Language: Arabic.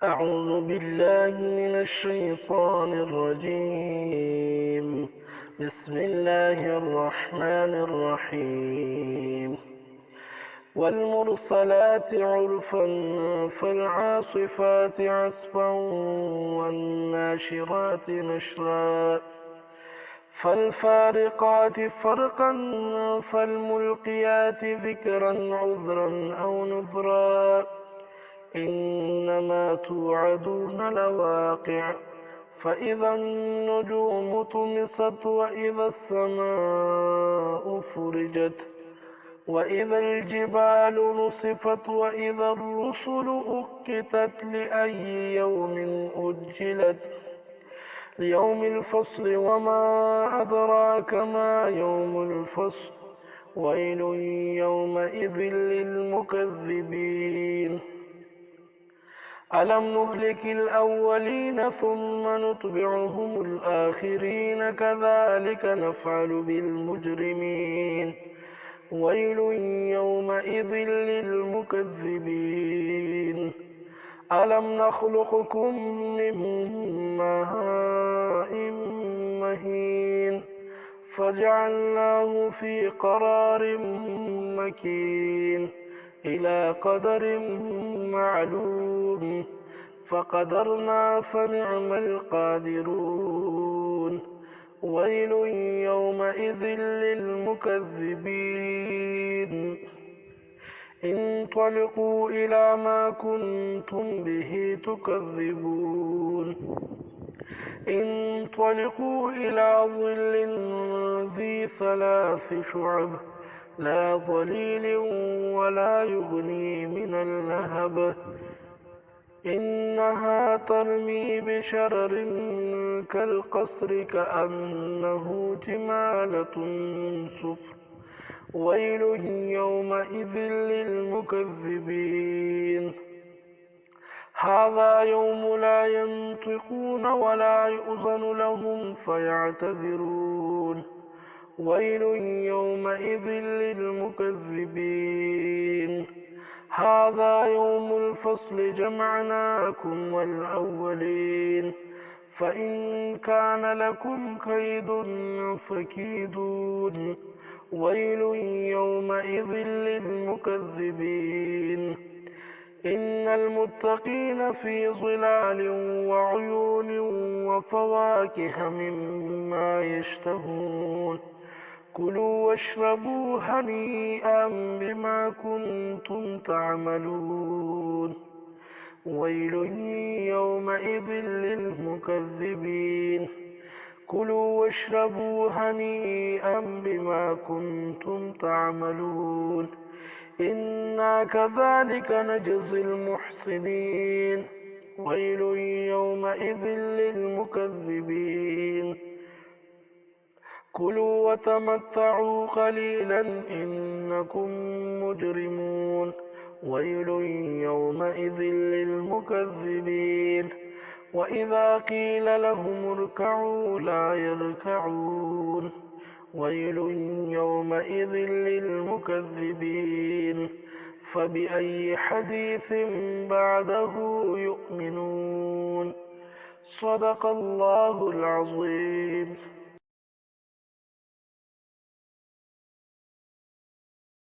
أعوذ بالله من الشيطان الرجيم. بسم الله الرحمن الرحيم. والمرسلات عرفا فالعاصفات عصفا والناشرات نشرا فالفارقات فرقا فالملقيات ذكرا عذرا أو نذرا إنما توعدون لواقع فإذا النجوم طمست وإذا السماء فرجت وإذا الجبال نصفت وإذا الرسل أقتت لأي يوم أجلت ليوم الفصل وما أدراك ما يوم الفصل ويل يومئذ للمكذبين ألم نهلك الأولين ثم نتبعهم الآخرين كذلك نفعل بالمجرمين ويل يومئذ للمكذبين ألم نخلقكم من ماء مهين فجعلناه في قرار مكين إلى قدر معلوم فقدرنا فنعم القادرون ويل يومئذ للمكذبين انطلقوا إلى ما كنتم به تكذبون انطلقوا إلى ظل ذي 3 شعب لا ظليل ولا يغني من اللهب إنها ترمي بشرر كالقصر كأنه جمالة صفر ويل يومئذ للمكذبين هذا يوم لا ينطقون ولا يؤذن لهم فيعتذرون ويل يومئذ للمكذبين هذا يوم الفصل جمعناكم والأولين فإن كان لكم كيد فكيدون ويل يومئذ للمكذبين إن المتقين في ظلال وعيون وفواكه مما يشتهون كلوا واشربوا هنيئا بما كنتم تعملون ويل يومئذ للمكذبين كلوا واشربوا هنيئا بما كنتم تعملون إنا كذلك نجزي المحسنين ويل يومئذ للمكذبين كلوا وتمتعوا قليلا إنكم مجرمون ويل يومئذ للمكذبين وإذا قيل لهم اركعوا لا يركعون ويل يومئذ للمكذبين فبأي حديث بعده يؤمنون صدق الله العظيم.